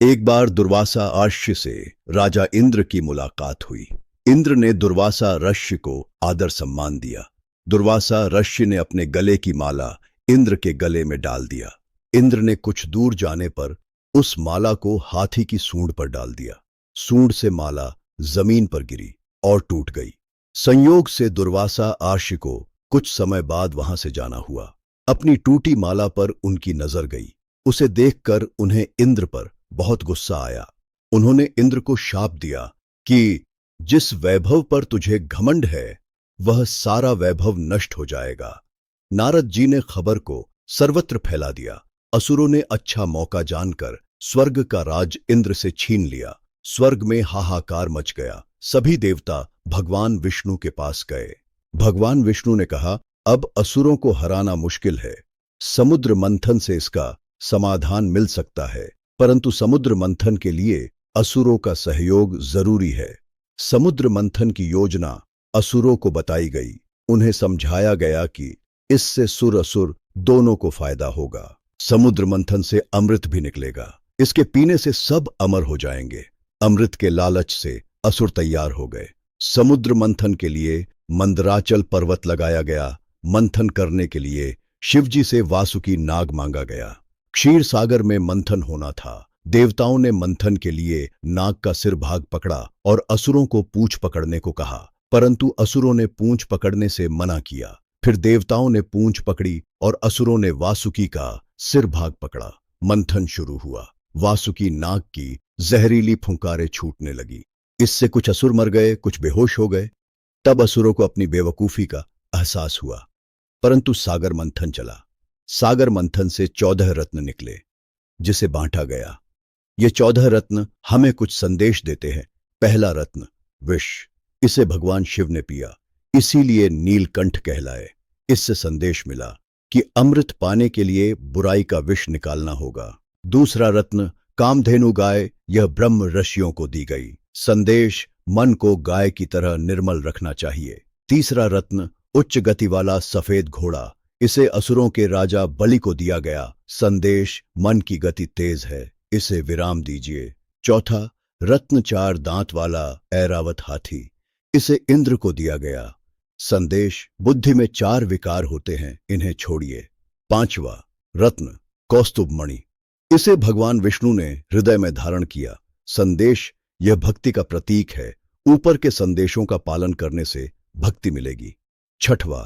एक बार दुर्वासा आश्य से राजा इंद्र की मुलाकात हुई। इंद्र ने दुर्वासा ऋषि को आदर सम्मान दिया। दुर्वासा ऋषि ने अपने गले की माला इंद्र के गले में डाल दिया। इंद्र ने कुछ दूर जाने पर उस माला को हाथी की सूंड पर डाल दिया। सूंड से माला जमीन पर गिरी और टूट गई। संयोग से दुर्वासा आश्य को कुछ समय बाद वहां से जाना हुआ। अपनी टूटी माला पर उनकी नजर गई। उसे देखकर उन्हें इंद्र पर बहुत गुस्सा आया। उन्होंने इंद्र को शाप दिया कि जिस वैभव पर तुझे घमंड है वह सारा वैभव नष्ट हो जाएगा। नारद जी ने खबर को सर्वत्र फैला दिया। असुरों ने अच्छा मौका जानकर स्वर्ग का राज इंद्र से छीन लिया। स्वर्ग में हाहाकार मच गया। सभी देवता भगवान विष्णु के पास गए। भगवान विष्णु ने कहा, अब असुरों को हराना मुश्किल है। समुद्र मंथन से इसका समाधान मिल सकता है, परंतु समुद्र मंथन के लिए असुरों का सहयोग जरूरी है। समुद्र मंथन की योजना असुरों को बताई गई। उन्हें समझाया गया कि इससे सुर असुर दोनों को फायदा होगा। समुद्र मंथन से अमृत भी निकलेगा। इसके पीने से सब अमर हो जाएंगे। अमृत के लालच से असुर तैयार हो गए। समुद्र मंथन के लिए मंदराचल पर्वत लगाया गया। मंथन करने के लिए शिवजी से वासुकी नाग मांगा गया। क्षीर सागर में मंथन होना था। देवताओं ने मंथन के लिए नाग का सिर भाग पकड़ा और असुरों को पूंछ पकड़ने को कहा, परंतु असुरों ने पूंछ पकड़ने से मना किया। फिर देवताओं ने पूंछ पकड़ी और असुरों ने वासुकी का सिर भाग पकड़ा। मंथन शुरू हुआ। वासुकी नाग की जहरीली फुंकारें छूटने लगी। इससे कुछ असुर मर गए, कुछ बेहोश हो गए। तब असुरों को अपनी बेवकूफी का एहसास हुआ, परंतु सागर मंथन चला। सागर मंथन से 14 रत्न निकले, जिसे बांटा गया। ये 14 रत्न हमें कुछ संदेश देते हैं। पहला रत्न विष। इसे भगवान शिव ने पिया, इसीलिए नीलकंठ कहलाए। इससे संदेश मिला कि अमृत पाने के लिए बुराई का विष निकालना होगा। दूसरा रत्न कामधेनु गाय। यह ब्रह्म ऋषियों को दी गई। संदेश, मन को गाय की तरह निर्मल रखना चाहिए। तीसरा रत्न उच्च गति वाला सफेद घोड़ा। इसे असुरों के राजा बलि को दिया गया। संदेश, मन की गति तेज है, इसे विराम दीजिए। चौथा रत्न 4 दांत वाला ऐरावत हाथी। इसे इंद्र को दिया गया। संदेश, बुद्धि में 4 विकार होते हैं, इन्हें छोड़िए। पांचवा रत्न कौस्तुभ मणि। इसे भगवान विष्णु ने हृदय में धारण किया। संदेश, यह भक्ति का प्रतीक है। ऊपर के संदेशों का पालन करने से भक्ति मिलेगी। छठवा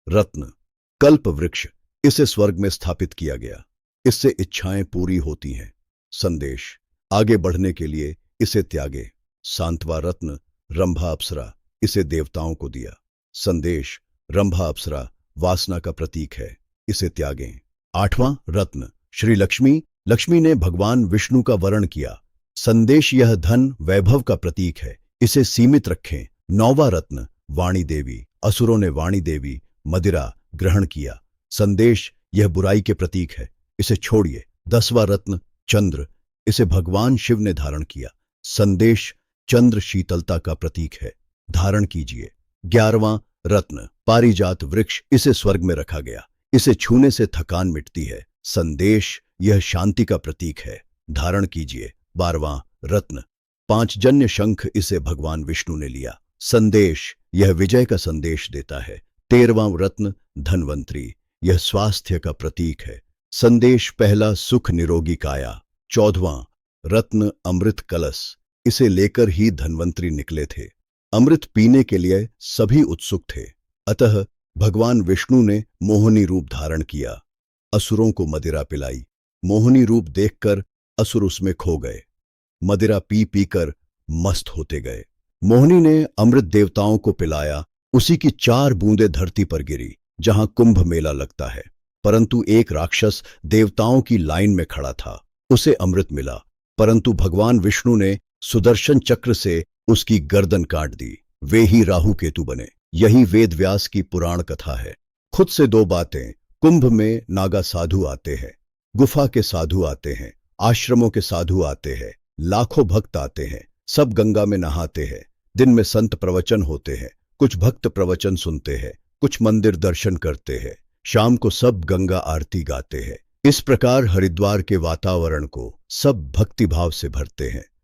रत्न कल्प वृक्ष। इसे स्वर्ग में स्थापित किया गया। इससे इच्छाएं पूरी होती हैं। संदेश, आगे बढ़ने के लिए इसे त्यागे। सातवां रत्न रंभा अप्सरा। इसे देवताओं को दिया। संदेश, रंभा अप्सरा वासना का प्रतीक है, इसे त्यागें। आठवां रत्न श्री लक्ष्मी। लक्ष्मी ने भगवान विष्णु का वर्ण किया। संदेश, यह धन वैभव का प्रतीक है, इसे सीमित रखें। नौवां रत्न वाणी देवी। असुरों ने वाणी देवी मदिरा ग्रहण किया। संदेश, यह बुराई के प्रतीक है, इसे छोड़िए। 10वां रत्न चंद्र। इसे भगवान शिव ने धारण किया। संदेश, चंद्र शीतलता का प्रतीक है, धारण कीजिए। 11वां रत्न पारिजात वृक्ष। इसे स्वर्ग में रखा गया। इसे छूने से थकान मिटती है। संदेश, यह शांति का प्रतीक है, धारण कीजिए। 12वां रत्न पांचजन्य शंख। इसे भगवान विष्णु ने लिया। संदेश, यह विजय का संदेश देता है। 13वां रत्न धन्वंतरी। यह स्वास्थ्य का प्रतीक है। संदेश, पहला सुख निरोगी काया। 14वां रत्न अमृत कलश। इसे लेकर ही धन्वंतरी निकले थे। अमृत पीने के लिए सभी उत्सुक थे, अतः भगवान विष्णु ने मोहिनी रूप धारण किया। असुरों को मदिरा पिलाई। मोहिनी रूप देखकर असुर उसमें खो गए। मदिरा पी पीकर मस्त होते गए। मोहिनी ने अमृत देवताओं को पिलाया। उसी की 4 बूंदें धरती पर गिरी, जहां कुंभ मेला लगता है। परंतु एक राक्षस देवताओं की लाइन में खड़ा था। उसे अमृत मिला, परंतु भगवान विष्णु ने सुदर्शन चक्र से उसकी गर्दन काट दी। वे ही राहु केतु बने। यही वेद व्यास की पुराण कथा है। खुद से 2 बातें। कुंभ में नागा साधु आते हैं, गुफा के साधु आते हैं, आश्रमों के साधु आते हैं, लाखों भक्त आते हैं। सब गंगा में नहाते हैं। दिन में संत प्रवचन होते हैं। कुछ भक्त प्रवचन सुनते हैं, कुछ मंदिर दर्शन करते हैं। शाम को सब गंगा आरती गाते हैं। इस प्रकार हरिद्वार के वातावरण को सब भक्तिभाव से भरते हैं।